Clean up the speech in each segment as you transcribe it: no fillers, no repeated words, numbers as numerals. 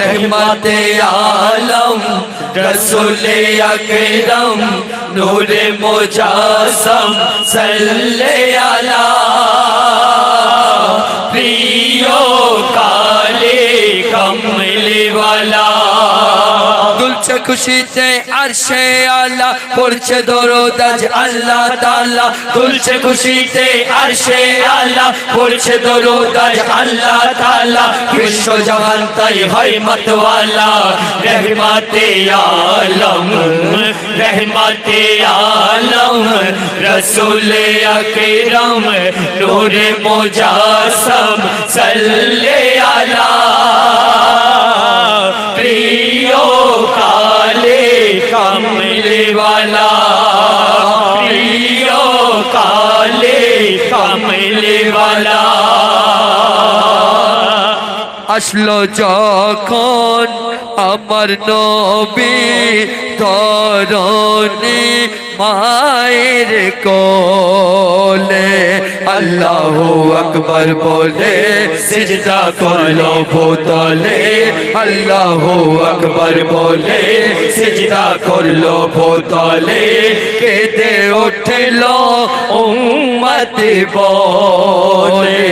रहमते आलम रसूले अकरम नूरे मुजासम सल्ले अला प्रियो काले कमले वाला दुलছে খুশিতে আরশে আলা পড়ছে দরুদ আজ আল্লাহ তাআলা দুলছে খুশিতে আরশে আলা পড়ছে দরুদ আজ আল্লাহ তাআলা বিশ্ব জাহান তাই হয় মতওয়ালা रहमते आलम रहमते आलम रसूले अकरम नूरे मुजासम सल्ले अला प्रियो काले कमले वाला प्रियो काले कमले वाला আসলো যখন আমার নবী ধরণী মায়ের কোলে আল্লাহু আকবার বলে সিজদা করলো ভূতলে আল্লাহু আকবার বলে সিজদা করলো ভূতলে কেঁদে উঠল উম্মত বলে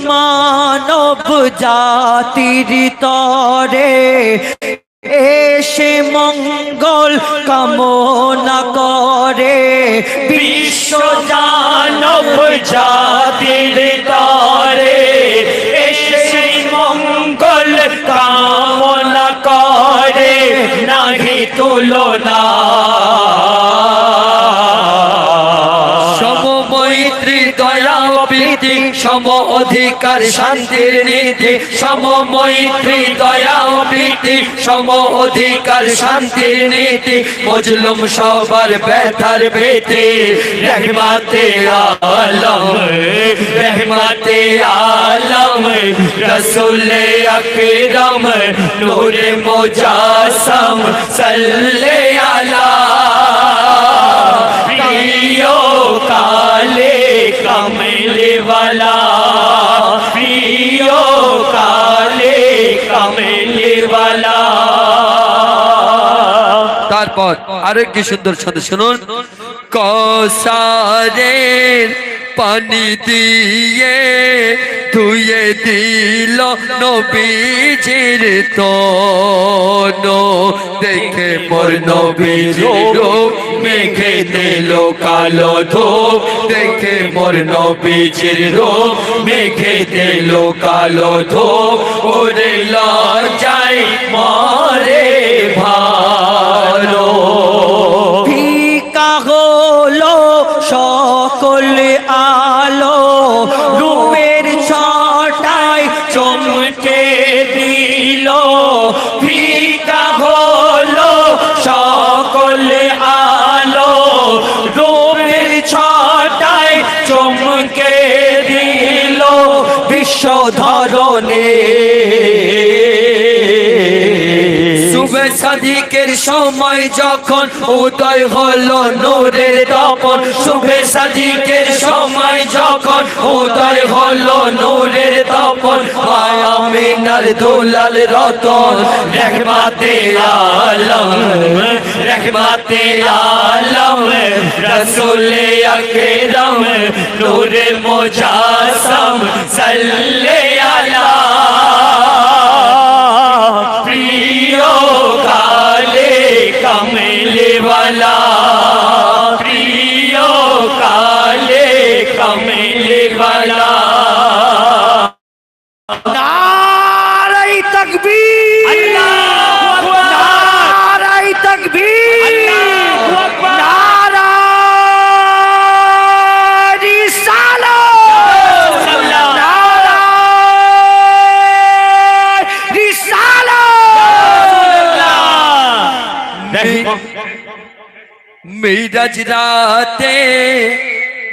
মানব জাতির তরে এসে মঙ্গল কামনা করে বিশ্ব মানব জাতির তরে এসে মঙ্গল কামনা করে নাহি তুলনা সমমৈত্রী দয়া প্রীতি সম অধিকার শান্তির নীতি সমমৈত্রী দয়া প্রীতি সম অধিকার শান্তির নীতি মজলুম সবার ব্যথার ভীতি रहमते आलम रहमते आलम रसूले अकरम नूरे मुजासम सल्ले अला प्रियो काले कमले वाला प्रियो काले कमले वाला তারপর আরেকটি সুন্দর ছন্দ শুনুন কৌসারের পানি দিয়ে ধুয়ে দিল নবীজির তনু দেখে মোর নবীজির রূপ মেঘে দিল কালো ধূপ দেখে মোর নবীজির রূপ মেঘে দিল কালো ধূপ ওরে লজ্জায় মরে ভালো ফিকা হলো সকল আলো রূপের ছটায় চমকে দিল ফিকা হলো সকল আলো রূপের ছটায় চমকে দিল বিশ্ব ধরনে শুভে সাদিকের সময় যখন উদয় হলো নূরের দপন শুভে সাদিকের সময় যখন উদয় হলো নূরের দপন মায়া মিনার দুলাল রতন रहमते आलम रहमते आलम रसूले अकरम नूरे मुजासम सल्ले अला प्रियो काले कमले वाला प्रियो काले कमले वाला নারাই তাকবীর নারাই তাকবীর নারাই রিসালাত নারাই রিসালাত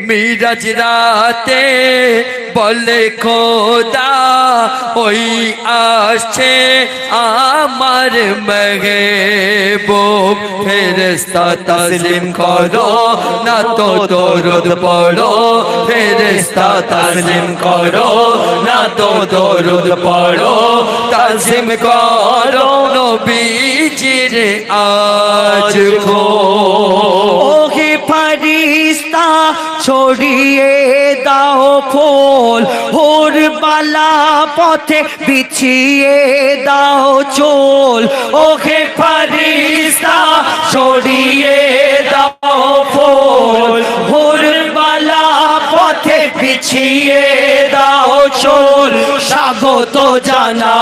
মিরাজ রাতে বলে খোদা ওই আসছে আমার মেহবুব ফেরেশতা তাসলিম করো না তো দরুদ পড়ো ফেরেশতা তাসলিম করো না তো দরুদ পড়ো তাসলিম করো নবীজির আজ খো ওহে ফরিস্তা ছড়িয়ে দাও ফুল হোর বালা পথে বিছিয়ে দাও চোল ওহে ফরিস্তা ছড়িয়ে দাও ফুল হোর বালা পথে বিছিয়ে দাও চোল স্বাগত জানা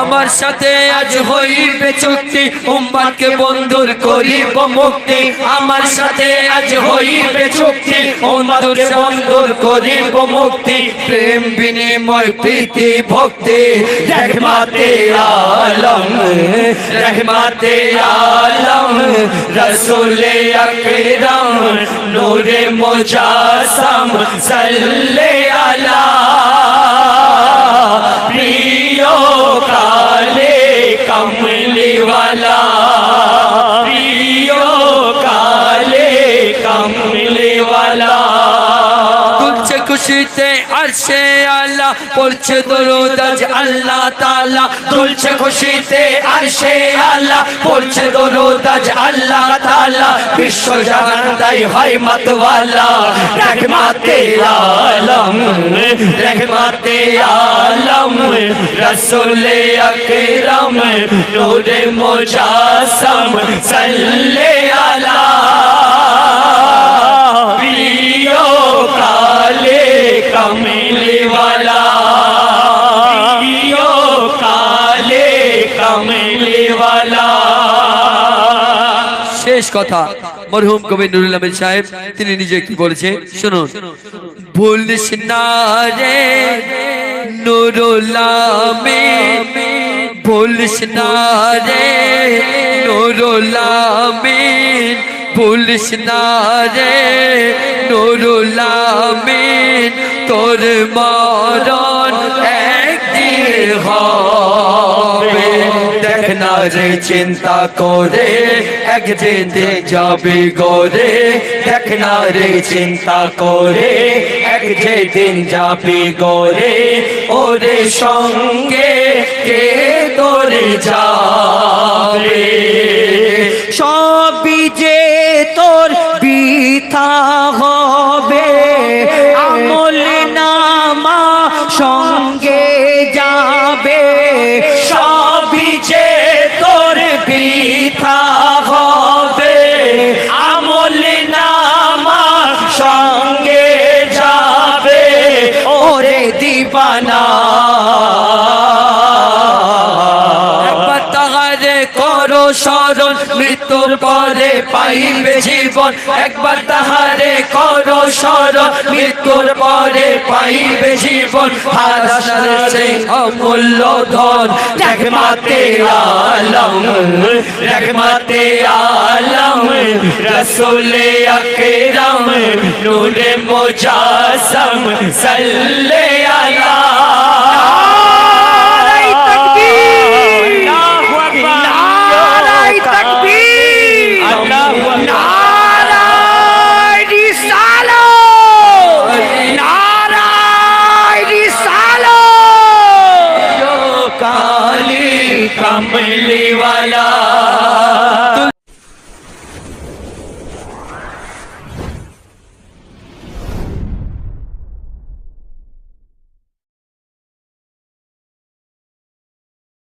আমার সাথে আজ হইবে চুক্তি উম্মতকে বন্ধুর করিব মুক্তি আমার সাথে আজ হইবে চুক্তি উম্মতকে বন্ধুর করিব মুক্তি প্রেম বিনিময় প্রীতি ভক্তি রহমতে আলম রসুলে আকরাম নূরে মুজাসম সাল্লে আলা প্রিয় কালে কমলি वाला प्रियो काले कमले वाला तुझसे खुशीते अर्शे आला पहुंचे दरूद आज अल्लाह ताला तुझसे खुशीते अर्शे आला पहुंचे दरूद आज अल्लाह ताला विश्व जहान दाई है मत वाला रहमते आलम रसूले अकरम नूरे मुजासम सल्ले अला प्रियो काले कमले वाला प्रियो काले कमले वाला শেষ কথা মরহুম কবি নুরুল আমিন সাহেব তিনি নিজে কি বলেছে শুনুন ভুলিস না রে নুরুল আমিন ভুলিস না রে নুরুল আমিন ভুলিস না রে নুরুল আমিন তোর মরণ একদিন হবে দেখনা রে চিন্তা করে একদিন যাবে গোরে দেখনা রে চিন্তা করে একদিন যাবে গোরে ওরে সঙ্গে কে তোরে যাবে সবই যে তোর বৃথা হবে আমল নামা সঙ্গে যাবে সবই যে তোর বৃথা হবে আমল নামা সঙ্গে যাবে ওরে দিবানা করো স্মরণ মৃত্যুর পরে পাইবে জীবন একবার তাহারে করো স্মরণ মৃত্যুর পরে পাইবে জীবন হারানোর সেই অমূল্য ধন রহমতে আলম রসুলে আকরাম নূরে মুজাসম সাল্লে আলা कमले